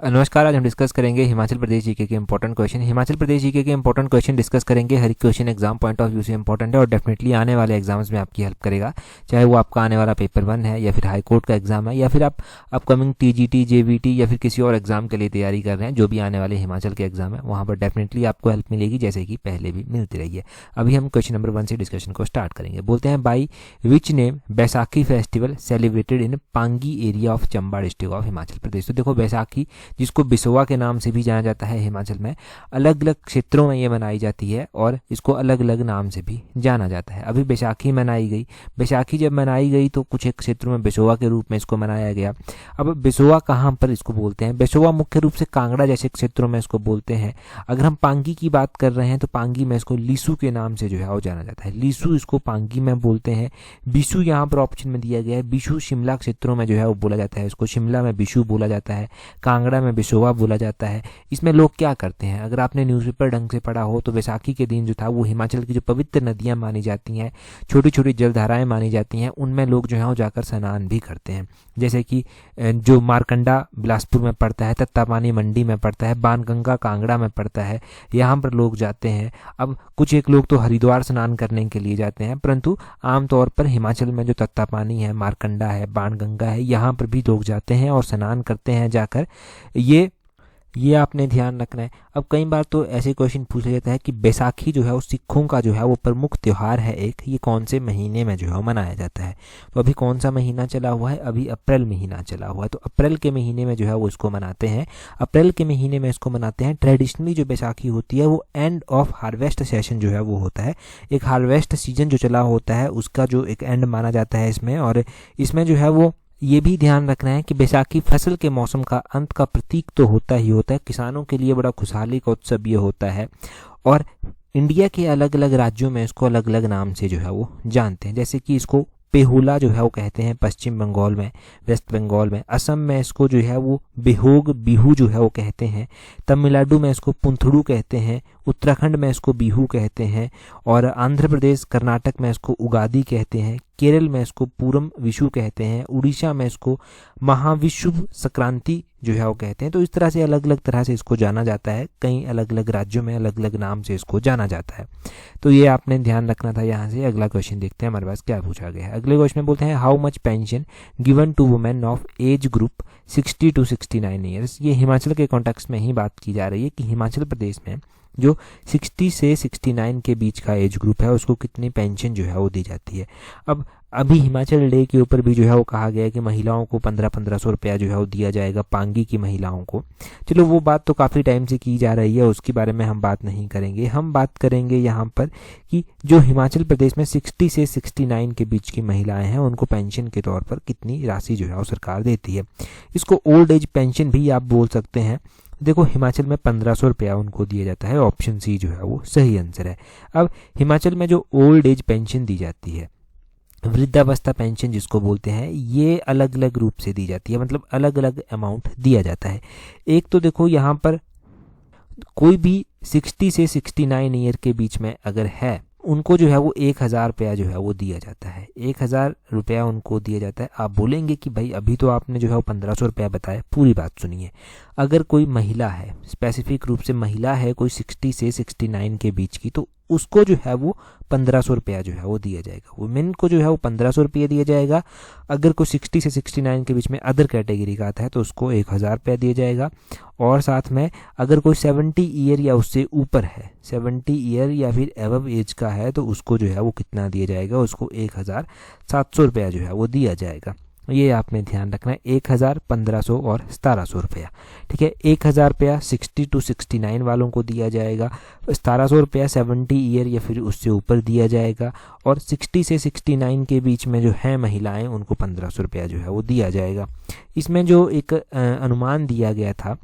नमस्कार। आज हम डिस्कस करेंगे हिमाचल प्रदेश जीके के important question. Himachal Pradesh GK के इंपॉर्टेंट क्वेश्चन डिस्कस करेंगे। हर question exam point of view से इंपॉर्टेंट है और डेफिनेटली आने वाले एग्जाम्स में आपकी हेल्प करेगा, चाहे वो आपका आने वाला पेपर 1 है या फिर हाई कोर्ट का एग्जाम है या फिर आप अपकमिंग टीजीटी, जेवीटी या फिर किसी और एग्जाम के लिए तैयारी कर रहे हैं। जो भी आने वाले हिमाचल के एग्जाम है वहाँ पर डेफिनेटली आपको हेल्प मिलेगी, जैसे कि पहले भी मिलती रही है। अभी हम क्वेश्चन नंबर 1 से डिस्कशन को स्टार्ट करेंगे। बोलते हैं, by which name Baisakhi festival celebrated in Pangi area of Chamba district of Himachal Pradesh. तो देखो, बैसाखी जिसको बिसोआ के नाम से भी जाना जाता है हिमाचल में, अलग अलग क्षेत्रों में ये मनाई जाती है और इसको अलग अलग नाम से भी जाना जाता है। अभी बैसाखी मनाई गई, बैसाखी जब मनाई गई तो कुछ एक क्षेत्रों में बिसोआ के रूप में इसको मनाया गया। अब बिसोआ कहाँ पर इसको बोलते हैं? बिसोआ मुख्य रूप से कांगड़ा जैसे क्षेत्रों में इसको बोलते हैं। अगर हम पांगी की बात कर रहे हैं तो पांगी में इसको लीसू के नाम से जो है वो जाना जाता है। लीसू इसको पांगी में बोलते हैं। बिशु यहाँ पर ऑप्शन में दिया गया है। बिशु शिमला क्षेत्रों में जो है वो बोला जाता है, इसको शिमला में बिशु बोला जाता है, कांगड़ा में बिसोआ बोला जाता है। इसमें लोग क्या करते हैं, अगर आपने न्यूज़पेपर ढंग से पढ़ा हो तो बैसाखी के दिन जो था वो हिमाचल की जो पवित्र नदियां मानी जाती हैं, छोटी छोटी जलधाराएं मानी जाती हैं, उनमें लोग जो है वो जाकर स्नान भी करते हैं। जैसे कि जो मारकंडा बिलासपुर में पड़ता है, तत्तापानी मंडी में पड़ता है, बाणगंगा कांगड़ा में पड़ता है, यहाँ पर लोग जाते हैं। अब कुछ एक लोग तो हरिद्वार स्नान करने के लिए जाते हैं, परंतु आमतौर पर हिमाचल में जो तत्तापानी है, मारकंडा है, बाणगंगा है, यहाँ पर भी लोग जाते हैं और स्नान करते हैं जाकर। ये आपने ध्यान रखना है। अब कई बार तो ऐसे क्वेश्चन पूछा जाता है कि बैसाखी जो है वो सिखों का जो है वो प्रमुख त्यौहार है एक, ये कौन से महीने में जो है वो मनाया जाता है? तो अभी कौन सा महीना चला हुआ है? अभी अप्रैल महीना चला हुआ है, तो अप्रैल के महीने में जो है वो इसको मनाते हैं। अप्रैल के महीने में इसको मनाते हैं। ट्रेडिशनली जो बैसाखी होती है वो एंड ऑफ हार्वेस्ट सेशन जो है वो होता है। एक हार्वेस्ट सीजन जो चला होता है उसका जो एक एंड माना जाता है इसमें। और इसमें जो है वो ये भी ध्यान रखना है कि बैसाखी फसल के मौसम का अंत का प्रतीक तो होता ही होता है। किसानों के लिए बड़ा खुशहाली का उत्सव ये होता है और इंडिया के अलग अलग राज्यों में इसको अलग अलग नाम से जो है वो जानते हैं। जैसे कि इसको पेहुला जो है वो कहते हैं पश्चिम बंगाल में, वेस्ट बंगाल में। असम में इसको जो है वो बिहोग बिहू जो है वो कहते हैं। तमिलनाडु में इसको पुंथड़ू कहते हैं। उत्तराखंड में इसको बिहू कहते हैं। और आंध्र प्रदेश, कर्नाटक में इसको उगादी कहते हैं। केरल में इसको पूरम विशु कहते हैं। उड़ीसा में इसको महाविषुव संक्रांति जो है वो कहते हैं। तो इस तरह से अलग अलग तरह से इसको जाना जाता है। कई अलग अलग राज्यों में अलग अलग नाम से इसको जाना जाता है। तो ये आपने ध्यान रखना था। यहाँ से अगला क्वेश्चन देखते हैं हमारे पास क्या पूछा गया है। अगले क्वेश्चन में बोलते हैं, how much pension given to women of age group 60 to 69 years. ये हिमाचल के कॉन्टेक्स्ट में ही बात की जा रही है कि हिमाचल प्रदेश में जो 60 से 69 के बीच का एज ग्रुप है उसको कितनी पेंशन जो है वो दी जाती है। अब अभी हिमाचल डे के ऊपर भी जो है वो कहा गया है कि महिलाओं को 1500 रुपया जो है वो दिया जाएगा, पांगी की महिलाओं को। चलो, वो बात तो काफ़ी टाइम से की जा रही है, उसके बारे में हम बात नहीं करेंगे। हम बात करेंगे यहाँ पर कि जो हिमाचल प्रदेश में 60 से 69 के बीच की महिलाएं हैं उनको पेंशन के तौर पर कितनी राशि जो है वो सरकार देती है। इसको ओल्ड एज पेंशन भी आप बोल सकते हैं। देखो, हिमाचल में 1500 रुपया उनको दिया जाता है। ऑप्शन सी जो है वो सही आंसर है। अब हिमाचल में जो ओल्ड एज पेंशन दी जाती है, वृद्धावस्था पेंशन जिसको बोलते हैं, ये अलग अलग रूप से दी जाती है, मतलब अलग अलग अमाउंट दिया जाता है। एक तो देखो, यहाँ पर कोई भी 60 से 69 ईयर के बीच में अगर है उनको जो है वो 1000 रुपया जो है वो दिया जाता है। 1000 रुपया उनको दिया जाता है। आप बोलेंगे कि भाई अभी तो आपने जो है वो 1500 रुपया बताया। पूरी बात सुनिए। अगर कोई महिला है, स्पेसिफिक रूप से महिला है कोई 60 से 69 के बीच की, तो उसको जो है वो 1500 रुपया जो है वो दिया जाएगा। वुमेन को जो है वो 1500 रुपया दिया जाएगा। अगर कोई 60 से 69 के बीच में अदर कैटेगरी का आता है तो उसको 1000 रुपया दिया जाएगा। और साथ में अगर कोई 70 ईयर या उससे ऊपर है, 70 ईयर या फिर एबव एज का है, तो उसको जो है वो कितना दिया जाएगा? उसको 1700 रुपया जो है वो दिया जाएगा। ये आपने ध्यान रखना है। 1000, 1500 और 1700 रुपया। ठीक है, 1000 रुपया 60 to 69 वालों को दिया जाएगा। 1700 रुपया 70 ईयर या फिर उससे ऊपर दिया जाएगा। और 60 से 69 के बीच में जो है महिलाएं उनको 1500 रुपया जो है वो दिया जाएगा। इसमें जो एक अनुमान दिया गया था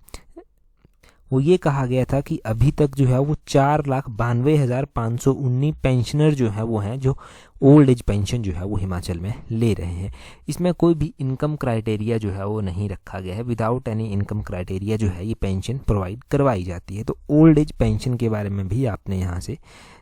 वो ये कहा गया था कि अभी तक जो है वो 4,92,519 पेंशनर जो है वो हैं जो ओल्ड एज पेंशन जो है वो हिमाचल में ले रहे हैं। इसमें कोई भी इनकम क्राइटेरिया जो है वो नहीं रखा गया है। विदाउट एनी इनकम क्राइटेरिया जो है ये पेंशन प्रोवाइड करवाई जाती है। तो ओल्ड एज पेंशन के बारे में भी आपने यहाँ से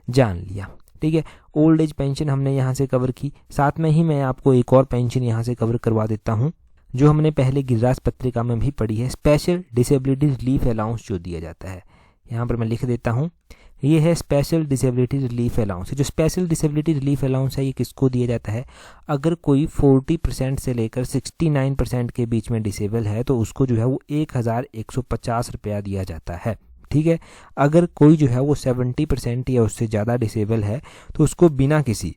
जान लिया। ठीक है, ओल्ड एज पेंशन हमने यहाँ से कवर की। साथ में ही मैं आपको एक और पेंशन यहाँ से कवर करवा देता हूँ जो हमने पहले गिरिराज पत्रिका में भी पढ़ी है, स्पेशल डिसेबिलिटी रिलीफ अलाउंस जो दिया जाता है, यहाँ पर मैं लिख देता हूँ, ये है स्पेशल डिसेबिलिटी रिलीफ अलाउंस। जो स्पेशल डिसेबिलिटी रिलीफ अलाउंस है ये किसको दिया जाता है, अगर कोई 40% से लेकर 69% के बीच में डिसेबल है तो उसको जो है वो 1150 रुपया दिया जाता है। ठीक है, अगर कोई जो है वो 70% या उससे ज़्यादा डिसेबल है तो उसको बिना किसी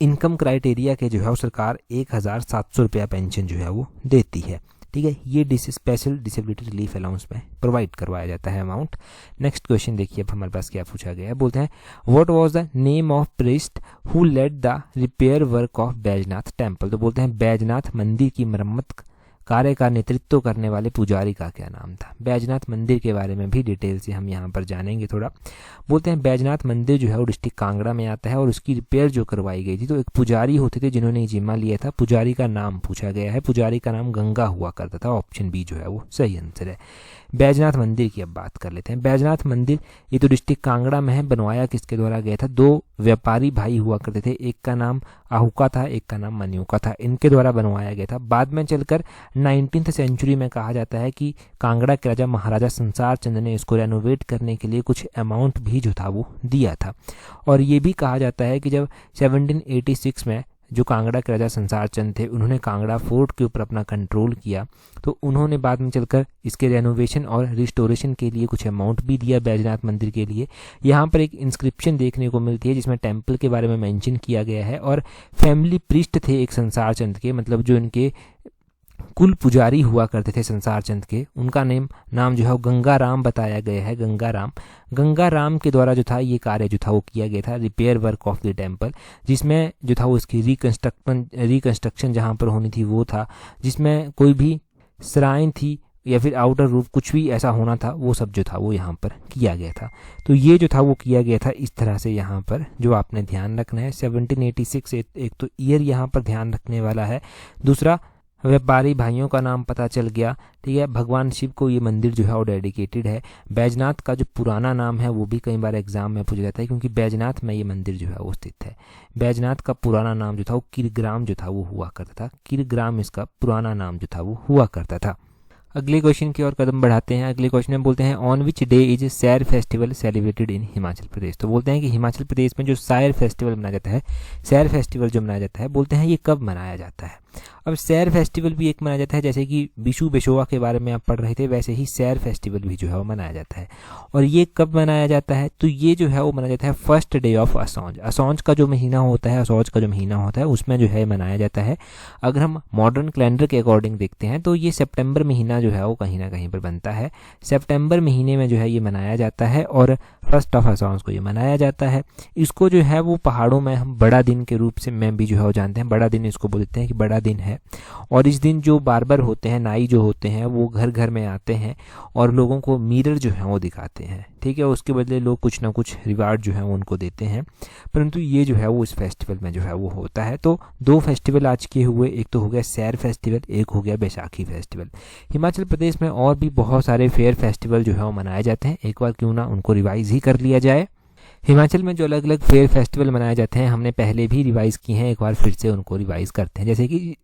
इनकम क्राइटेरिया के जो है वो सरकार 1700 रुपया पेंशन जो है वो देती है। ठीक है, ये स्पेशल डिसेबिलिटी रिलीफ अलाउंस में प्रोवाइड करवाया जाता है अमाउंट। नेक्स्ट क्वेश्चन देखिए अब हमारे पास क्या पूछा गया है। बोलते हैं what was the name of priest who led the repair work of Baijnath temple. तो बोलते हैं बैजनाथ मंदिर की मरम्मत कार्य का नेतृत्व करने वाले पुजारी का क्या नाम था। बैजनाथ मंदिर के बारे में भी डिटेल से हम यहाँ पर जानेंगे थोड़ा। बोलते हैं बैजनाथ मंदिर जो है वो डिस्ट्रिक्ट कांगड़ा में आता है और उसकी रिपेयर जो करवाई गई थी तो एक पुजारी होते थे जिन्होंने जिम्मा लिया था। पुजारी का नाम पूछा गया है, पुजारी का नाम गंगा हुआ करता था। ऑप्शन बी जो है वो सही आंसर है। बैजनाथ मंदिर की अब बात कर लेते हैं। बैजनाथ मंदिर ये तो डिस्ट्रिक्ट कांगड़ा में है, बनवाया किसके द्वारा गया था, दो व्यापारी भाई हुआ करते थे, एक का नाम आहुका था, एक का नाम मनियुका था, इनके द्वारा बनवाया गया था। बाद में चलकर 19th सेंचुरी में कहा जाता है कि कांगड़ा के राजा महाराजा संसार चंद ने इसको रेनोवेट करने के लिए कुछ अमाउंट भी जो था वो दिया था। और ये भी कहा जाता है कि जब 1786 में जो कांगड़ा के राजा संसार चंद थे उन्होंने कांगड़ा फोर्ट के ऊपर अपना कंट्रोल किया तो उन्होंने बाद में चलकर इसके रेनोवेशन और रिस्टोरेशन के लिए कुछ अमाउंट भी दिया बैजनाथ मंदिर के लिए। यहाँ पर एक इंस्क्रिप्शन देखने को मिलती है जिसमें टेम्पल के बारे में मेंशन किया गया है और फैमिली प्रीस्ट थे एक संसार चंद के, मतलब जो इनके कुल पुजारी हुआ करते थे संसार चंद के, उनका नाम जो है वो गंगा राम बताया गया है। गंगा राम के द्वारा जो था ये कार्य जो था वो किया गया था, repair work of the temple, जिसमें जो था वो इसकी रिकंस्ट्रक्शन जहाँ पर होनी थी वो था, जिसमें कोई भी श्राइन थी या फिर आउटर रूफ कुछ भी ऐसा होना था वो सब जो था वो यहाँ पर किया गया था। तो ये जो था वो किया गया था इस तरह से। यहाँ पर जो आपने ध्यान रखना है 1786 एक तो ईयर यहाँ पर ध्यान रखने वाला है, दूसरा व्यापारी भाइयों का नाम पता चल गया। ठीक है, भगवान शिव को ये मंदिर जो है वो डेडिकेटेड है। बैजनाथ का जो पुराना नाम है वो भी कई बार एग्जाम में पूछा जाता है क्योंकि बैजनाथ में ये मंदिर जो है वो स्थित है। बैजनाथ का पुराना नाम जो था वो किरग्राम जो था वो हुआ करता था, किरग्राम इसका पुराना नाम जो था वो हुआ करता था। अगले क्वेश्चन की ओर कदम बढ़ाते हैं। अगले क्वेश्चन में बोलते हैं ऑन विच डे इज सैर फेस्टिवल सेलिब्रेटेड इन हिमाचल प्रदेश। तो बोलते हैं कि हिमाचल प्रदेश में जो सैर फेस्टिवल मनाया जाता है, सैर फेस्टिवल जो मनाया जाता है, बोलते हैं ये कब मनाया जाता है। अब सैर फेस्टिवल भी एक मनाया जाता है, जैसे कि बिशु बेशोआ के बारे में आप पढ़ रहे थे वैसे ही सैर फेस्टिवल भी जो है वो मनाया जाता है। और ये कब मनाया जाता है, तो ये जो है वो मनाया जाता है फर्स्ट डे ऑफ असौज। असौज का जो महीना होता है, असौज का जो महीना होता है उसमें जो है मनाया जाता है। अगर हम मॉडर्न कैलेंडर के अकॉर्डिंग देखते हैं तो ये सितंबर महीना जो है वो कहीं ना कहीं पर बनता है। सितंबर महीने में जो है ये मनाया जाता है और फर्स्ट ऑफ असौज को ये मनाया जाता है। इसको जो है वो पहाड़ों में हम बड़ा दिन के रूप से में भी जो है वो जानते हैं, बड़ा दिन इसको बोलते हैं कि बड़ा दिन है। और इस दिन जो बार्बर होते हैं, नाई जो होते हैं, वो घर घर में आते हैं और लोगों को मिरर जो है वो दिखाते हैं। ठीक है, उसके बदले लोग कुछ ना कुछ रिवार्ड जो है वो उनको देते हैं, परंतु ये जो है वो इस फेस्टिवल में जो है वो होता है। तो दो फेस्टिवल आज के हुए, एक तो हो गया सैर फेस्टिवल, एक हो गया बैसाखी फेस्टिवल। हिमाचल प्रदेश में और भी बहुत सारे फेयर फेस्टिवल जो है वो मनाए जाते हैं, एक बार क्यों ना उनको रिवाइज ही कर लिया जाए। हिमाचल में जो अलग अलग फेयर फेस्टिवल मनाए जाते हैं हमने पहले भी रिवाइज किए हैं, एक बार फिर से उनको रिवाइज करते हैं। जैसे कि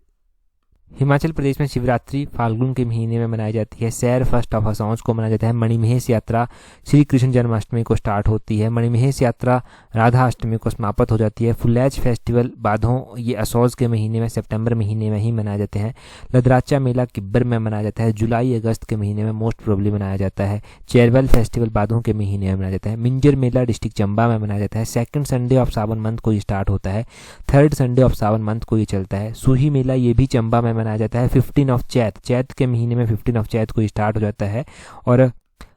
हिमाचल प्रदेश में शिवरात्रि फाल्गुन के महीने में मनाई जाती है। सैर फर्स्ट ऑफ असौज को मनाया जाता है। मणिमहेश यात्रा श्री कृष्ण जन्माष्टमी को स्टार्ट होती है। मणिमहेश यात्रा राधा अष्टमी को समाप्त हो जाती है। फुलैच फेस्टिवल बाधों ये असौज के महीने में सितंबर महीने में ही मनाए जाते हैं। लदराचा मेला किब्बर में मनाया जाता है, जुलाई अगस्त के महीने में मोस्ट प्रोबेबली मनाया जाता है। चेरवल फेस्टिवल बाधों के महीने में मनाया जाता है। मिंजर मेला डिस्ट्रिक्ट चंबा में मनाया जाता है। सेकंड संडे ऑफ सावन मंथ को ये स्टार्ट होता है, थर्ड संडे ऑफ सावन मंथ को ये चलता है। सूही मेला ये भी चंबा में मनाया जाता है। 15 ऑफ चैत के महीने में 15 ऑफ चैत को स्टार्ट हो जाता है और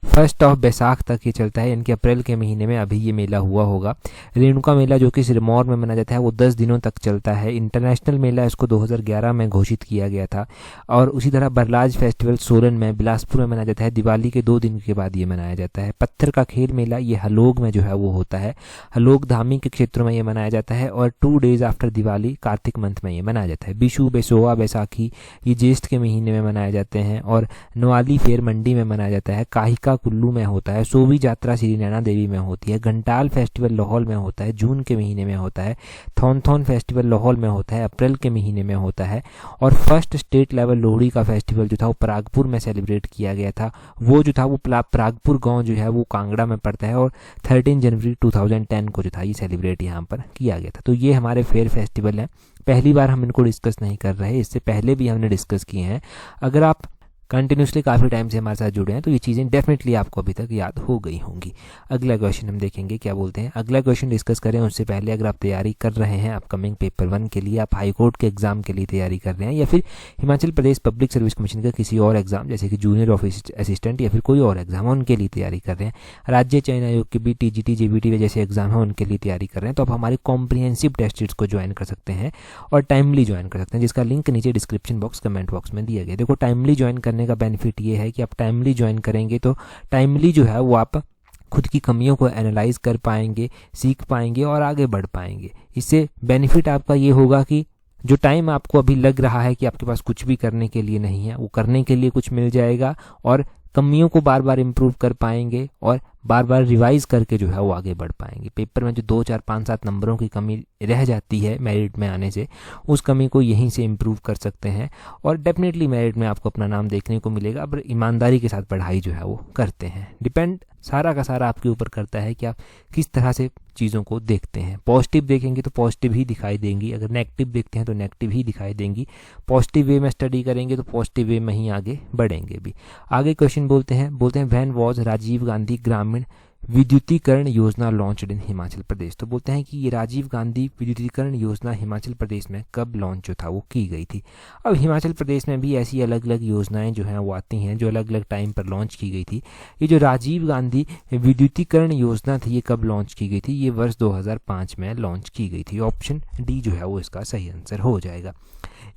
फर्स्ट ऑफ बैसाख तक ये चलता है, यानी कि अप्रैल के महीने में अभी ये मेला हुआ होगा। रेणुका मेला जो कि सिरमौर में मनाया जाता है वो 10 दिनों तक चलता है। इंटरनेशनल मेला इसको 2011 में घोषित किया गया था। और उसी तरह बरलाज फेस्टिवल सोलन में बिलासपुर में मनाया जाता है, दिवाली के 2 दिन के बाद ये मनाया जाता है। पत्थर का खेल मेला ये हलोग में जो है वो होता है, हलोग धामी के क्षेत्रों में ये मनाया जाता है और 2 days after Diwali Kartik month में ये मनाया जाता है। बिशु बेसोआ बैसाखी ये ज्येष्ठ के महीने में मनाए जाते हैं और नवाली फेर मंडी में मनाया जाता है। काहिका कुल्लू में होता है, सोवी जात्रा श्री नैना देवी में होती है, घंटाल फेस्टिवल लाहौल में होता है, जून के महीने में होता है, थॉनथॉन फेस्टिवल लाहौल में होता है, अप्रैल के महीने में होता है, और फर्स्ट स्टेट लेवल लोहड़ी का फेस्टिवल जो था वो परागपुर में सेलिब्रेट किया गया था। वो जो था वो परागपुर गांव जो है वो कांगड़ा में पड़ता है, और 13 जनवरी 2010 को जो था ये सेलिब्रेट यहाँ पर किया गया था। तो ये हमारे फेयर फेस्टिवल हैं, पहली बार हम इनको डिस्कस नहीं कर रहे, इससे पहले भी हमने डिस्कस किए हैं। अगर आप कंटिन्यूसली काफ़ी टाइम से हमारे साथ जुड़े हैं तो ये चीज़ें डेफिनेटली आपको अभी तक याद हो गई होंगी। अगला क्वेश्चन हम देखेंगे क्या बोलते हैं। अगला क्वेश्चन डिस्कस करें उससे पहले अगर आप तैयारी कर रहे हैं अपकमिंग पेपर 1 के लिए, आप हाई कोर्ट के एग्जाम के लिए तैयारी कर रहे हैं, या फिर Himachal Pradesh public service commission का किसी और एग्जाम जैसे कि जूनियर ऑफिस असिस्टेंट या फिर कोई और एग्जाम उनके लिए तैयारी कर रहे हैं, राज्य चयन आयोग के भी TGT JBT जैसे एग्जाम है उनके लिए तैयारी कर रहे हैं, तो आप हमारे कॉम्प्रिहेंसिव टेस्ट सीरीज को ज्वाइन कर सकते हैं और टाइमली ज्वाइन कर सकते हैं, जिसका लिंक नीचे डिस्क्रिप्शन बॉक्स कमेंट बॉक्स में दिया गया। देखो टाइमली ज्वाइन करने का बेनिफिट ये है कि आप टाइमली ज्वाइन करेंगे तो टाइमली जो है वो आप खुद की कमियों को एनालाइज कर पाएंगे, सीख पाएंगे और आगे बढ़ पाएंगे। इससे बेनिफिट आपका ये होगा कि जो टाइम आपको अभी लग रहा है कि आपके पास कुछ भी करने के लिए नहीं है, वो करने के लिए कुछ मिल जाएगा, और कमियों को बार बार इम्प्रूव कर पाएंगे और बार बार रिवाइज करके जो है वो आगे बढ़ पाएंगे। पेपर में जो 2, 4, 5, 7 नंबरों की कमी रह जाती है मेरिट में आने से, उस कमी को यहीं से इम्प्रूव कर सकते हैं, और डेफिनेटली मेरिट में आपको अपना नाम देखने को मिलेगा। अब ईमानदारी के साथ पढ़ाई जो है वो करते हैं, डिपेंड सारा का सारा आपके ऊपर करता है कि आप किस तरह से चीज़ों को देखते हैं। पॉजिटिव देखेंगे तो पॉजिटिव ही दिखाई देंगी, अगर नेगेटिव देखते हैं तो नेगेटिव ही दिखाई देंगी। पॉजिटिव वे में स्टडी करेंगे तो पॉजिटिव वे में ही आगे बढ़ेंगे भी। आगे क्वेश्चन बोलते हैं व्हेन वाज राजीव गांधी ग्रामीण विद्युतीकरण योजना लॉन्च्ड इन हिमाचल प्रदेश। तो बोलते हैं कि ये राजीव गांधी विद्युतीकरण योजना हिमाचल प्रदेश में कब लॉन्च जो था वो की गई थी। अब हिमाचल प्रदेश में भी ऐसी अलग अलग योजनाएं जो हैं वो आती हैं जो अलग अलग टाइम पर लॉन्च की गई थी। ये जो राजीव गांधी विद्युतीकरण योजना थी ये कब लॉन्च की गई थी? ये वर्ष 2005 में लॉन्च की गई थी। ऑप्शन डी जो है वो इसका सही आंसर हो जाएगा।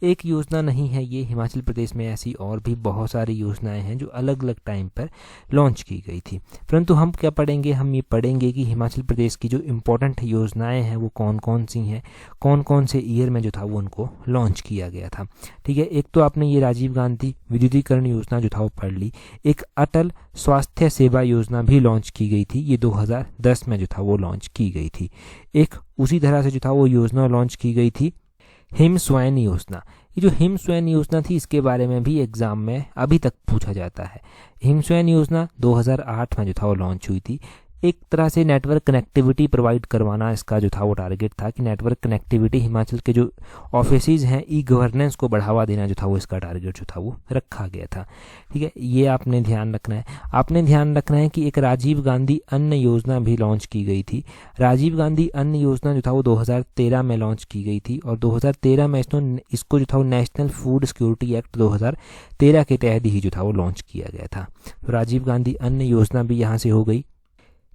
एक योजना नहीं है ये, हिमाचल प्रदेश में ऐसी और भी बहुत सारी योजनाएं हैं जो अलग अलग टाइम पर लॉन्च की गई थी। परंतु हम क्या पढ़ेंगे, हम ये पढ़ेंगे कि हिमाचल प्रदेश की जो इम्पोर्टेंट योजनाएं हैं वो कौन कौन सी हैं, कौन कौन से ईयर में जो था वो उनको लॉन्च किया गया था। ठीक है, एक तो आपने ये राजीव गांधी विद्युतीकरण योजना जो था वो पढ़ ली। एक अटल स्वास्थ्य सेवा योजना भी लॉन्च की गई थी, ये 2010 में जो था वो लॉन्च की गई थी। एक उसी तरह से जो था वो योजना लॉन्च की गई थी हिम स्वयं योजना। ये जो हिम स्वयं योजना थी इसके बारे में भी एग्जाम में अभी तक पूछा जाता है। हिम स्वयं योजना 2008 में जो था वो लॉन्च हुई थी। एक तरह से नेटवर्क कनेक्टिविटी प्रोवाइड करवाना इसका जो था वो टारगेट था कि नेटवर्क कनेक्टिविटी हिमाचल के जो ऑफिसेज हैं ई गवर्नेंस को बढ़ावा देना जो था वो इसका टारगेट जो था वो रखा गया था। ठीक है, ये आपने ध्यान रखना है। आपने ध्यान रखना है कि एक राजीव गांधी अन्न योजना भी लॉन्च की गई थी। राजीव गांधी अन्न योजना जो था वो 2013 में लॉन्च की गई थी और 2013 में इसको जो था वो नेशनल फूड सिक्योरिटी एक्ट 2013 के तहत ही जो था वो लॉन्च किया गया था। तो राजीव गांधी अन्न योजना भी यहाँ से हो गई।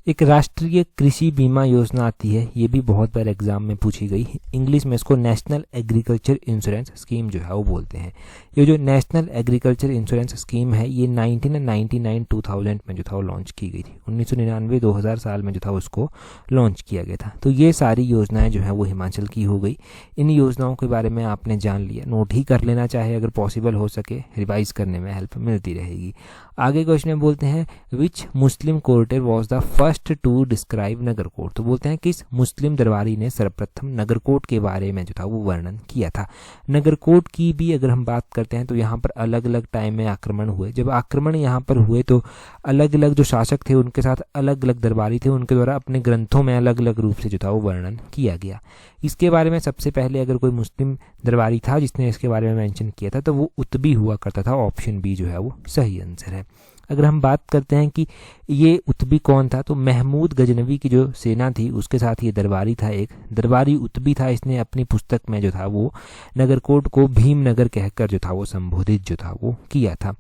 एक राष्ट्रीय कृषि बीमा योजना आती है, ये भी बहुत बार एग्जाम में पूछी गई। इंग्लिश में इसको नेशनल एग्रीकल्चर इंश्योरेंस स्कीम जो है वो बोलते हैं। ये जो नेशनल एग्रीकल्चर इंश्योरेंस स्कीम है ये 1999-2000 में जो था वो लॉन्च की गई थी। 1999-2000 साल में जो था उसको लॉन्च किया गया था। तो ये सारी योजनाएं जो है वो हिमाचल की हो गई। इन योजनाओं के बारे में आपने जान लिया, नोट ही कर लेना, चाहे अगर पॉसिबल हो सके रिवाइज करने में हेल्प मिलती रहेगी। आगे क्वेश्चन में बोलते हैं which Muslim courtier was the first to describe Nagarkot. तो बोलते हैं किस मुस्लिम दरबारी ने सर्वप्रथम नगरकोट के बारे में जो था वो वर्णन किया था। नगरकोट की भी अगर हम बात करते हैं तो यहाँ पर अलग अलग टाइम में आक्रमण हुए। जब आक्रमण यहाँ पर हुए तो अलग अलग जो शासक थे उनके साथ अलग अलग दरबारी थे, उनके द्वारा अपने ग्रंथों में अलग अलग रूप से जो था वो वर्णन किया गया। इसके बारे में सबसे पहले अगर कोई मुस्लिम दरबारी था जिसने इसके बारे में मेंशन किया था तो वो उतबी हुआ करता था। ऑप्शन बी जो है वो सही आंसर है। अगर हम बात करते हैं कि ये उतबी कौन था तो महमूद गजनवी की जो सेना थी उसके साथ ये दरबारी था, एक दरबारी उतबी था। इसने अपनी पुस्तक में जो था वो नगरकोट को भीमनगर कहकर जो था वो संबोधित जो था वो किया था।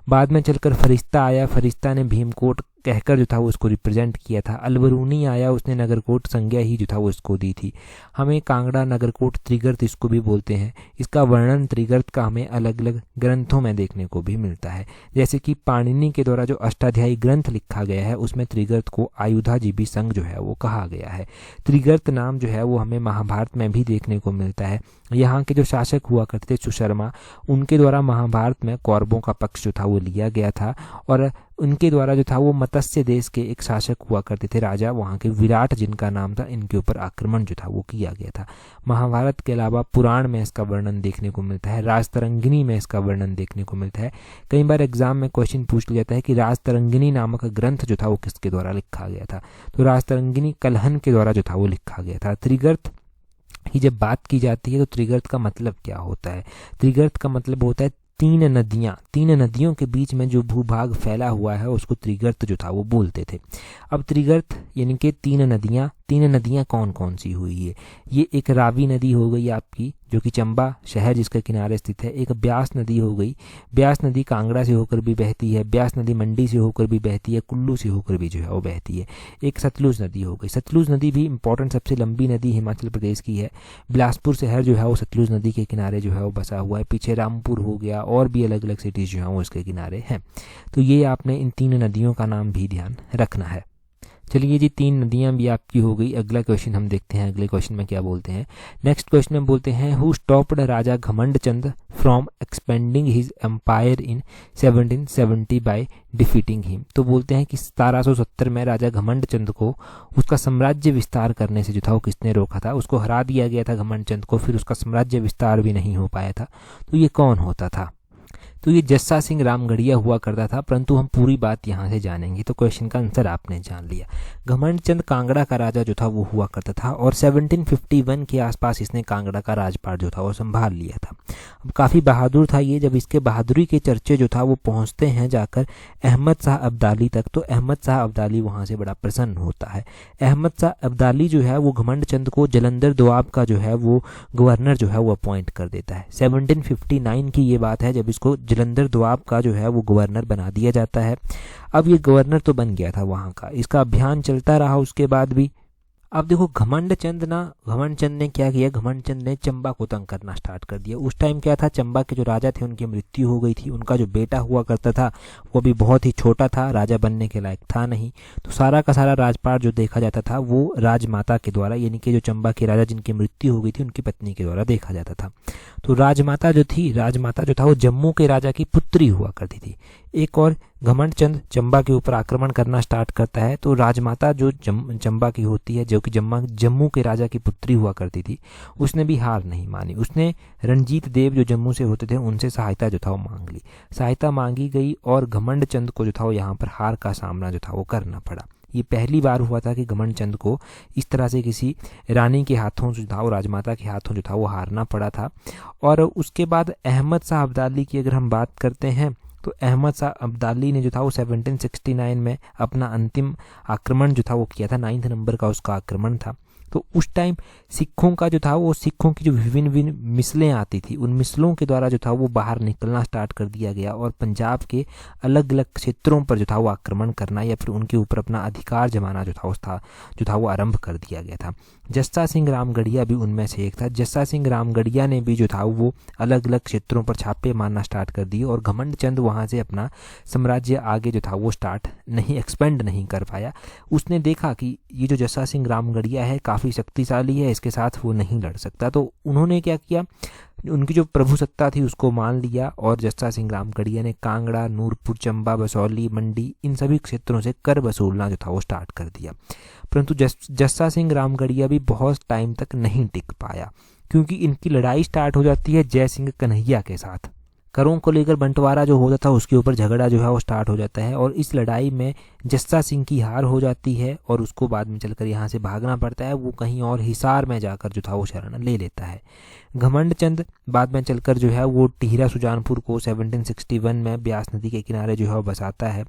बाद में चलकर फरिश्ता आया, फरिश्ता ने भीमकोट कहकर जो था वो उसको रिप्रेजेंट किया था। अलबरूनी आया, उसने नगरकोट संज्ञा ही जो था वो इसको दी थी। हमें कांगड़ा नगरकोट त्रिगर्त इसको भी बोलते हैं। इसका वर्णन त्रिगर्त का हमें अलग अलग ग्रंथों में देखने को भी मिलता है, जैसे कि पाणिनि के द्वारा जो अष्टाध्यायी ग्रंथ लिखा गया है उसमें त्रिगर्त को आयुधाजीवी संघ जो है वो कहा गया है। त्रिगर्त नाम जो है वो हमें महाभारत में भी देखने को मिलता है। यहाँ के जो शासक हुआ करते थे सुशर्मा, उनके द्वारा महाभारत में कौरवों का पक्ष जो था वो लिया गया था। और उनके द्वारा जो था वो मत्स्य देश के एक शासक हुआ करते थे राजा, वहाँ के विराट जिनका नाम था, इनके ऊपर आक्रमण जो था वो किया गया था। महाभारत के अलावा पुराण में इसका वर्णन देखने को मिलता है, राजतरंगिणी में इसका वर्णन देखने को मिलता है। कई बार एग्जाम में क्वेश्चन पूछ लिया जाता है कि राजतरंगिणी नामक ग्रंथ जो था वो किसके द्वारा लिखा गया था, तो राजतरंगिणी कलहन के द्वारा जो था वो लिखा गया था। त्रिगर्त की जब बात की जाती है तो त्रिगर्त का मतलब क्या होता है? त्रिगर्त का मतलब होता है तीन नदियों के बीच में जो भूभाग फैला हुआ है उसको त्रिगर्त जो था वो बोलते थे। अब त्रिगर्त यानी कि तीन नदियां कौन कौन सी हुई है? ये एक रावी नदी हो गई आपकी, जो कि चंबा शहर जिसके किनारे स्थित है। एक ब्यास नदी हो गई, ब्यास नदी कांगड़ा से होकर भी बहती है, ब्यास नदी मंडी से होकर भी बहती है, कुल्लू से होकर भी जो है वो बहती है। एक सतलुज नदी हो गई, सतलुज नदी भी इंपॉर्टेंट सबसे लंबी नदी हिमाचल प्रदेश की है। बिलासपुर शहर जो है वो सतलुज नदी के किनारे जो है वो बसा हुआ है। पीछे रामपुर हो गया, और भी अलग अलग सिटीज़ जो हैं वो इसके किनारे हैं। तो ये आपने इन तीन नदियों का नाम भी ध्यान रखना है। चलिए जी, तीन नदियां भी आपकी हो गई। अगला क्वेश्चन हम देखते हैं, अगले क्वेश्चन में क्या बोलते हैं। नेक्स्ट क्वेश्चन में बोलते हैं who stopped Raja Ghamand Chand from expanding his empire in 1770 by defeating him. तो बोलते हैं कि 1770 में राजा घमंड चंद को उसका साम्राज्य विस्तार करने से जो था वो किसने रोका था? उसको हरा दिया गया था घमंड चंद को, फिर उसका साम्राज्य विस्तार भी नहीं हो पाया था। तो ये कौन होता था? तो ये जस्सा सिंह रामगढ़िया हुआ करता था, परंतु हम पूरी बात यहाँ से जानेंगे। तो क्वेश्चन का आंसर आपने जान लिया। घमंड चंद कांगड़ा का राजा जो था वो हुआ करता था, और 1751 के आसपास इसने कांगड़ा का राजपाट जो था वो संभाल लिया था। अब काफ़ी बहादुर था ये। जब इसके बहादुरी के चर्चे जो था वो पहुँचते हैं जाकर अहमद शाह अब्दाली तक, तो अहमद शाह अब्दाली वहाँ से बड़ा प्रसन्न होता है। अहमद शाह अब्दाली जो है वो घमंड चंद को जलंधर दोआब का जो है वो गवर्नर जो है वो अपॉइंट कर देता है। 1759 की ये बात है जब इसको जलंधर दोआब का जो है वो गवर्नर बना दिया जाता है। अब ये गवर्नर तो बन गया था वहाँ का, इसका अभियान चलता रहा उसके बाद भी। अब देखो घमंड चंद ने क्या किया, घमंड चंद ने चंबा को तंग करना स्टार्ट कर दिया। उस टाइम क्या था, चंबा के जो राजा थे उनकी मृत्यु हो गई थी। उनका जो बेटा हुआ करता था वो भी बहुत ही छोटा था, राजा बनने के लायक था नहीं। तो सारा का सारा राजपाट जो देखा जाता था वो राजमाता के द्वारा, यानी कि जो चंबा के राजा जिनकी मृत्यु हो गई थी उनकी पत्नी के द्वारा देखा जाता था। तो राजमाता जो था वो जम्मू के राजा की पुत्री हुआ करती थी। एक और घमंड चंद चंबा के ऊपर आक्रमण करना स्टार्ट करता है, तो राजमाता जो चंबा की होती है, जो कि जम्मू के राजा की पुत्री हुआ करती थी, उसने भी हार नहीं मानी। उसने रणजीत देव जो जम्मू से होते थे उनसे सहायता जो था वो मांग ली। सहायता मांगी गई और घमंड चंद को जो था वो यहाँ पर हार का सामना जो था वो करना पड़ा। ये पहली बार हुआ था कि घमंड चंद को इस तरह से किसी रानी के हाथों जो था वो, राजमाता के हाथों जो था वो हारना पड़ा था। और उसके बाद अहमद शाह अब्दाली की अगर हम बात करते हैं, तो अहमद शाह अब्दाली ने जो था वो 1769 में अपना अंतिम आक्रमण जो था वो किया था। 9 नंबर का उसका आक्रमण था। तो उस टाइम सिखों का जो था वो, सिखों की जो विभिन्न मिसलें आती थी, उन मिसलों के द्वारा जो था वो बाहर निकलना स्टार्ट कर दिया गया और पंजाब के अलग अलग क्षेत्रों पर जो था वो आक्रमण करना या फिर उनके ऊपर अपना अधिकार जमाना जो था वो आरंभ कर दिया गया था। जस्सा सिंह रामगढ़िया भी उनमें से एक था। जस्सा सिंह रामगढ़िया ने भी जो था वो अलग अलग क्षेत्रों पर छापे मारना स्टार्ट कर दिए और घमंड चंद वहाँ से अपना साम्राज्य आगे जो था वो एक्सपेंड नहीं कर पाया। उसने देखा कि ये जो जस्सा सिंह रामगढ़िया है काफ़ी शक्तिशाली है, इसके साथ वो नहीं लड़ सकता। तो उन्होंने क्या किया, उनकी जो प्रभुसत्ता थी उसको मान लिया और जस्सा सिंह रामगढ़िया ने कांगड़ा, नूरपुर, चंबा, बसौली, मंडी इन सभी क्षेत्रों से कर वसूलना जो था वो स्टार्ट कर दिया। परंतु जस्सा सिंह रामगढ़िया भी बहुत टाइम तक नहीं टिक पाया, क्योंकि इनकी लड़ाई स्टार्ट हो जाती है जय सिंह कन्हैया के साथ। करों को लेकर बंटवारा जो होता था उसके ऊपर झगड़ा जो है वो स्टार्ट हो जाता है और इस लड़ाई में जस्सा सिंह की हार हो जाती है और उसको बाद में चलकर यहाँ से भागना पड़ता है। वो कहीं और हिसार में जाकर जो था वो शरण ले लेता है। घमंड चंद बाद में चलकर जो है वो टिहरा सुजानपुर को 1761 में ब्यास नदी के किनारे जो है वो बसाता है।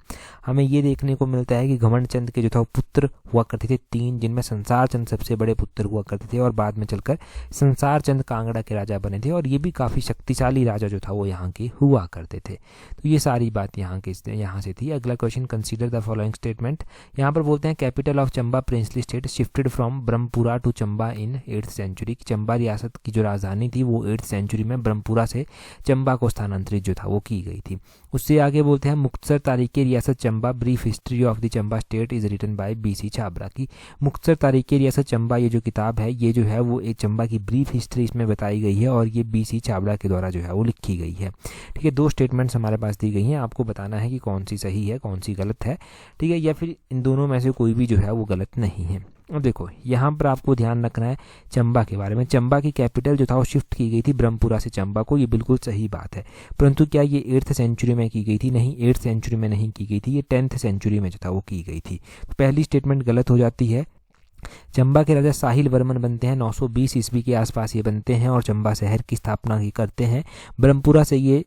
हमें ये देखने को मिलता है कि घमंड चंद के जो था वो पुत्र हुआ करते थे 3, जिनमें संसार चंद सबसे बड़े पुत्र हुआ करते थे और बाद में चलकर संसार चंद कांगड़ा के राजा बने थे और ये भी काफ़ी शक्तिशाली राजा जो था वो यहाँ के हुआ करते थे। तो ये सारी बात यहाँ से थी। अगला question, consider the following statement. यहाँ पर बोलते हैं capital of Chamba princely state shifted from Brahmapura to Chamba in 8th century. Chamba रियासत की जो राजधानी थी वो 8th सेंचुरी में ब्रह्मपुरा से चंबा को स्थानांतरित जो था वो की गई थी। उससे आगे बोलते हैं मुख्तसर तारीख रियासत Chamba brief history of the Chamba state is written by BC Chhabra की। मुख्तसर तारीख रियासत चंबा ये जो किताब है ये जो है वो एक चंबा की ब्रीफ हिस्ट्री इसमें बताई गई है और ये BC छाबरा के द्वारा जो है वो लिखी गई है। ठीक है, 2 स्टेटमेंट्स हमारे पास दी गई हैं, आपको बताना है कि कौन सी सही है कौन सी गलत है। ठीक है, या फिर इन दोनों में से कोई भी जो है वो गलत नहीं है। अब देखो यहाँ पर आपको ध्यान रखना है चंबा के बारे में। चंबा की कैपिटल जो था वो शिफ्ट की गई थी ब्रह्मपुरा से चंबा को, ये बिल्कुल सही बात है। परंतु क्या ये 8th सेंचुरी में की गई थी? नहीं, 8th सेंचुरी में नहीं की गई थी, ये 10th सेंचुरी में जो था वो की गई थी। तो पहली स्टेटमेंट गलत हो जाती है। चंबा के राजा साहिल वर्मन बनते हैं 920 ईस्वी के आसपास ये बनते हैं और चंबा शहर की स्थापना करते हैं। ब्रह्मपुरा से ये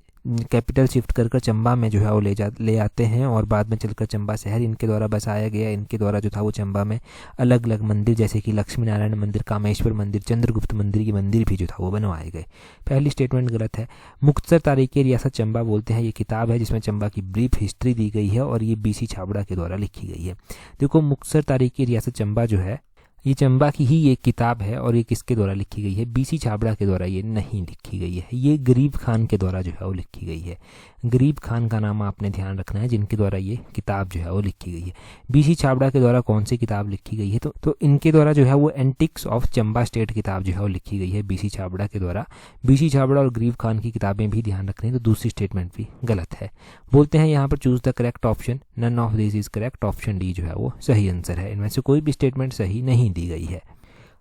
कैपिटल शिफ्ट कर चंबा में जो है वो ले आते हैं और बाद में चलकर चंबा शहर इनके द्वारा बसाया गया। इनके द्वारा जो था वो चंबा में अलग अलग मंदिर जैसे कि लक्ष्मी नारायण मंदिर, कामेश्वर मंदिर, चंद्रगुप्त मंदिर के मंदिर भी जो था वो बनवाए गए। पहली स्टेटमेंट गलत है। मुख्तसर तारीख रियासत चंबा बोलते हैं ये किताब है जिसमें चंबा की ब्रीफ हिस्ट्री दी गई है और ये BC छाबड़ा के द्वारा लिखी गई है। देखो मुख्तसर तारीख रियासत चंबा जो है ये चंबा की ही एक किताब है और ये किसके द्वारा लिखी गई है? BC छाबड़ा के द्वारा ये नहीं लिखी गई है, ये गरीब खान के द्वारा जो है वो लिखी गई है। गरीब खान का नाम आपने ध्यान रखना है जिनके द्वारा ये किताब जो है वो लिखी गई है। BC छाबड़ा के द्वारा कौन सी किताब लिखी गई है? तो इनके द्वारा जो है वो एंटिक्स ऑफ चंबा स्टेट किताब जो है वो लिखी गई है BC छाबड़ा के द्वारा। BC छाबड़ा और गरीब खान की किताबें भी ध्यान रखनी है। तो दूसरी स्टेटमेंट भी गलत है। बोलते हैं यहाँ पर choose the correct option, none of this is correct. Option D जो है वो सही आंसर है, इनमें से कोई भी स्टेटमेंट सही नहीं दी गई है।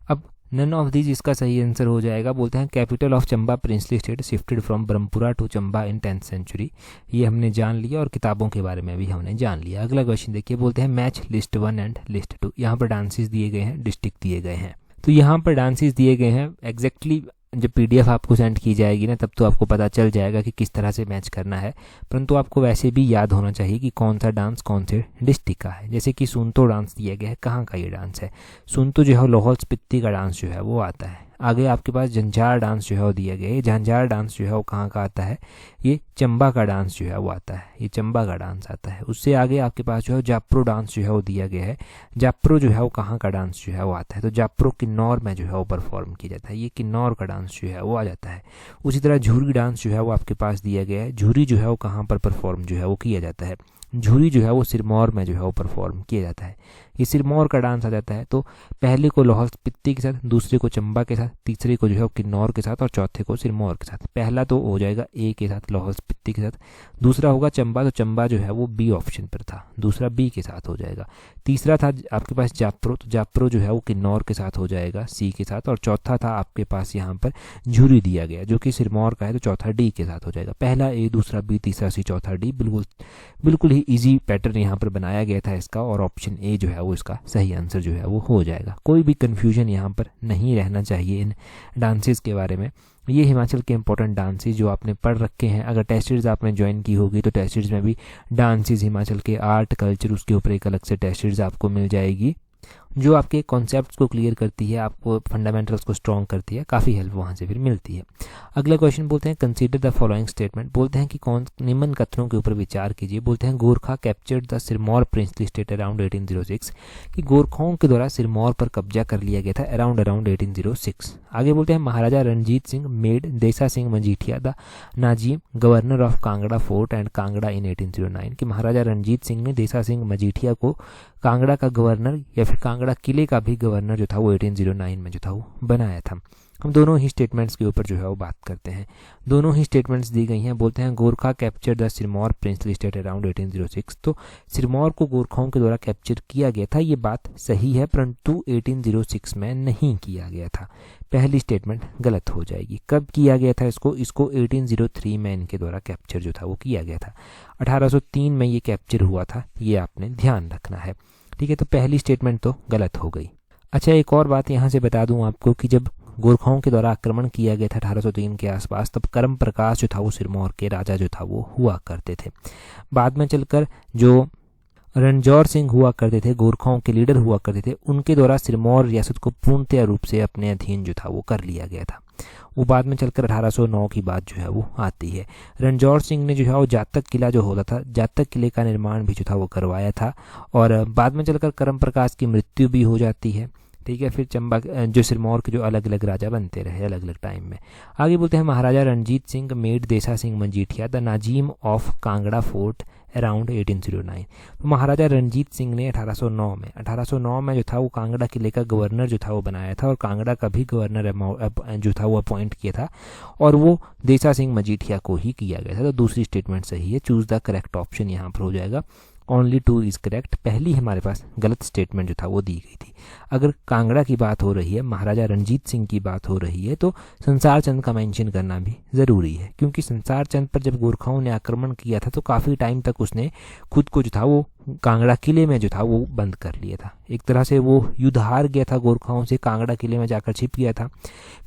अब नन ऑफ दीज इसका सही आंसर हो जाएगा। बोलते हैं capital of Chamba princely state shifted from Brahmapura to Chamba in 10th century. ये हमने जान लिया और किताबों के बारे में भी हमने जान लिया। अगला क्वेश्चन देखिए, बोलते हैं मैच लिस्ट 1 एंड लिस्ट 2। यहाँ पर डांसेस दिए गए हैं, डिस्ट्रिक्ट दिए गए हैं। तो यहाँ पर डांसेस दिए गए हैं, एग्जैक्टली जब PDF आपको सेंड की जाएगी ना तब तो आपको पता चल जाएगा कि किस तरह से मैच करना है। परंतु आपको वैसे भी याद होना चाहिए कि कौन सा डांस कौन से डिस्ट्रिक्ट का है। जैसे कि सुनतो डांस दिया गया है, कहाँ का ये डांस है? सुनतो जो है लाहौल स्पीति का डांस जो है वो आता है। आगे आपके पास झंझार डांस जो है वो दिया गया है। झंझार डांस जो है वो कहाँ का आता है? ये चंबा का डांस जो है वो आता है, ये चंबा का डांस आता है। उससे आगे आपके पास जो है जाप्रो डांस जो है वो दिया गया है। जाप्रो जो है वो कहाँ का डांस जो है वो आता है? तो जाप्रो किन्नौर में जो है वो परफॉर्म किया जाता है, ये किन्नौर का डांस जो है वो आ जाता है। उसी तरह झूरी डांस जो है वो आपके पास दिया गया है। झूरी जो है वो कहाँ पर परफॉर्म जो है वो किया जाता है? झूरी जो है वो सिरमौर में जो है वो परफॉर्म किया जाता है, ये सिरमौर का डांस आ जाता है। तो पहले को लाहौल स्पीति के साथ, दूसरे को चंबा के साथ, तीसरे को जो है वो किन्नौर के साथ और चौथे को सिरमौर के साथ। पहला तो हो जाएगा A के साथ लाहौल स्पीति के साथ, दूसरा होगा चंबा, तो चंबा जो है वो B ऑप्शन पर था, दूसरा B के साथ हो जाएगा। तीसरा था आपके पास जाप्रो, तो जाप्रो जो है वो किन्नौर के साथ हो जाएगा C के साथ। और चौथा था आपके पास यहाँ पर झूरी दिया गया जो कि सिरमौर का है, तो चौथा D के साथ हो जाएगा। पहला A, दूसरा B, तीसरा C, चौथा D। बिल्कुल ही इजी पैटर्न यहाँ पर बनाया गया था इसका और ऑप्शन A जो है वो इसका सही आंसर जो है वो हो जाएगा। कोई भी कंफ्यूजन यहाँ पर नहीं रहना चाहिए इन डांसेस के बारे में। ये हिमाचल के इंपॉर्टेंट डांसेस जो आपने पढ़ रखे हैं, अगर टेस्ट सीरीज आपने ज्वाइन की होगी तो टेस्ट सीरीज में भी डांसेस, हिमाचल के आर्ट कल्चर, उसके ऊपर एक अलग से टेस्ट सीरीज आपको मिल जाएगी जो आपके कॉन्सेप्ट्स को क्लियर करती है, आपको फंडामेंटल्स को स्ट्रॉन्ग करती है, काफ़ी हेल्प वहाँ से फिर मिलती है। अगला क्वेश्चन बोलते हैं कंसीडर द फॉलोइंग स्टेटमेंट। बोलते हैं कि कौन निम्न कथनों के ऊपर विचार कीजिए। बोलते हैं Gorkha captured the Sirmaur princely state around 1806, कि गोरखाओं के द्वारा सिरमौर पर कब्जा कर लिया गया था अराउंड 1806। आगे बोलते हैं महाराजा Ranjit Singh made Desa Singh Majithia the nazim governor of Kangra fort and Kangra in 1809, कि महाराजा रणजीत सिंह ने देसा सिंह मजीठिया को कांगड़ा का गवर्नर या फिर कांगड़ा किले का भी गवर्नर जो था वो 1809 में जो था वो बनाया था। हम दोनों ही स्टेटमेंट्स के ऊपर जो है वो बात करते हैं। दोनों ही स्टेटमेंट्स दी गई हैं। बोलते हैं Gorkha capture the Sirmaur princely state around 1806, तो सिरमौर को गोरखाओं के द्वारा कैप्चर किया गया था, ये बात सही है, परंतु 1806 में नहीं किया गया था। पहली स्टेटमेंट गलत हो जाएगी। कब किया गया था इसको? 1803 में इनके द्वारा कैप्चर जो था वो किया गया था। 1803 में ये कैप्चर हुआ था, ये आपने ध्यान रखना है। ठीक है, तो पहली स्टेटमेंट तो गलत हो गई। अच्छा, एक और बात यहाँ से बता दूं आपको कि जब गोरखाओं के द्वारा आक्रमण किया गया था 1803 के आसपास, तब करम प्रकाश जो था वो सिरमौर के राजा जो था वो हुआ करते थे। बाद में चलकर जो रणजौर सिंह हुआ करते थे, गोरखाओं के लीडर हुआ करते थे, उनके द्वारा सिरमौर रियासत को पूर्णतया रूप से अपने अधीन जो था वो कर लिया गया था। वो बाद में चलकर 1809 की बात जो है वो आती है। रणजौर सिंह ने जो है वो जातक किला जो होता था, जातक किले का निर्माण भी जो था वो करवाया था, और बाद में चलकर करम प्रकाश की मृत्यु भी हो जाती है। ठीक है, फिर चंबा जो सिरमौर के जो अलग अलग राजा बनते रहे अलग अलग टाइम में। आगे बोलते हैं महाराजा Ranjit Singh made Desa Singh Majithia the Nazim of Kangra fort around 1809। तो महाराजा रणजीत सिंह ने 1809 में जो था वो कांगड़ा किले का गवर्नर जो था वो बनाया था, और कांगड़ा का भी गवर्नर जो था वो अपॉइंट किया था, और वो देसा सिंह मजीठिया को ही किया गया था। तो दूसरी स्टेटमेंट सही है, चूज द करेक्ट ऑप्शन यहाँ पर हो जाएगा। Only 2 is correct. पहली हमारे पास गलत स्टेटमेंट जो था वो दी गई थी। अगर कांगड़ा की बात हो रही है, महाराजा रणजीत सिंह की बात हो रही है, तो संसार चंद का मेंशन करना भी ज़रूरी है, क्योंकि संसार चंद पर जब गोरखाओं ने आक्रमण किया था तो काफ़ी टाइम तक उसने खुद को जो था वो कांगड़ा किले में जो था वो बंद कर लिया था। एक तरह से वो युद्ध हार गया था गोरखाओं से, कांगड़ा किले में जाकर छिप गया था।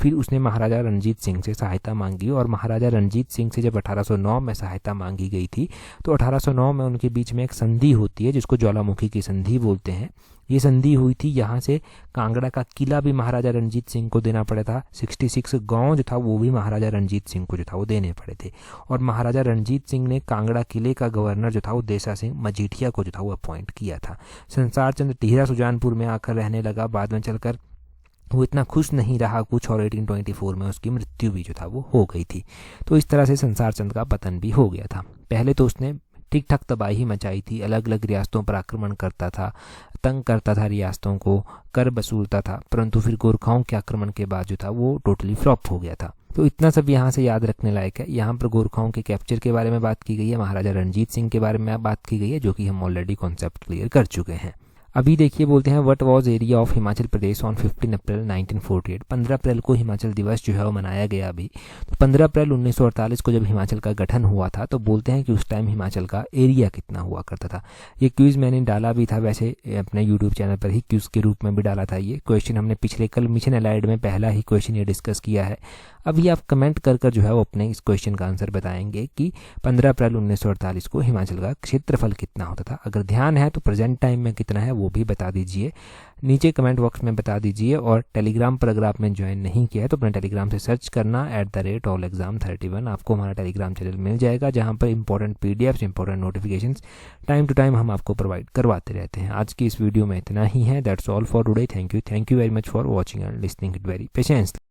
फिर उसने महाराजा रणजीत सिंह से सहायता मांगी, और महाराजा रणजीत सिंह से जब 1809 में सहायता मांगी गई थी तो 1809 में उनके बीच में एक संधि होती है जिसको ज्वालामुखी की संधि बोलते हैं। ये संधि हुई थी, यहाँ से कांगड़ा का किला भी महाराजा रणजीत सिंह को देना पड़ा था, 66 गांव जो था वो भी महाराजा रणजीत सिंह को जो था वो देने पड़े थे, और महाराजा रणजीत सिंह ने कांगड़ा किले का गवर्नर जो था वो देसा सिंह मजीठिया को जो था वो अपॉइंट किया था। संसार चंद टिहरा सुजानपुर में आकर रहने लगा, बाद में चलकर वो इतना खुश नहीं रहा कुछ, और 1824 में उसकी मृत्यु भी जो था वो हो गई थी। तो इस तरह से संसार चंद का पतन भी हो गया था। पहले तो उसने ठीक ठाक तबाही मचाई थी, अलग अलग रियासतों पर आक्रमण करता था, तंग करता था रियासतों को, कर वसूलता था, परंतु फिर गोरखाओं के आक्रमण के बाद जो था वो टोटली फ्लॉप हो गया था। तो इतना सब यहाँ से याद रखने लायक है। यहाँ पर गोरखाओं के कैप्चर के बारे में बात की गई है, महाराजा रणजीत सिंह के बारे में बात की गई है, जो कि हम ऑलरेडी कॉन्सेप्ट क्लियर कर चुके हैं। अभी देखिए बोलते हैं what was area of Himachal Pradesh on 15 अप्रैल 1948। 15 अप्रैल को हिमाचल दिवस जो है वो मनाया गया अभी। तो 15 अप्रैल 1948 को जब हिमाचल का गठन हुआ था तो बोलते हैं कि उस टाइम हिमाचल का एरिया कितना हुआ करता था। ये क्विज़ मैंने डाला भी था वैसे अपने यूट्यूब चैनल पर ही, क्विज़ के रूप में भी डाला था। ये क्वेश्चन हमने पिछले कल मिशन एलाइड में पहला ही क्वेश्चन ये डिस्कस किया है। अभी आप कमेंट कर जो है वो अपने इस क्वेश्चन का आंसर बताएंगे कि 15 अप्रैल 1948 को हिमाचल का क्षेत्रफल कितना होता था। अगर ध्यान है तो प्रेजेंट टाइम में कितना है वो भी बता दीजिए, नीचे कमेंट बॉक्स में बता दीजिए। और टेलीग्राम पर अगर आपने ज्वाइन नहीं किया है तो अपने टेलीग्राम से सर्च करना @allexam31। आपको हमारा टेलीग्राम चैनल मिल जाएगा, जहाँ पर important PDFs, important notifications time to time हम आपको प्रोवाइड करवाते रहते हैं। आज की इस वीडियो में इतना ही है। That's all for today. Thank you very much for watching and listening it very patiently.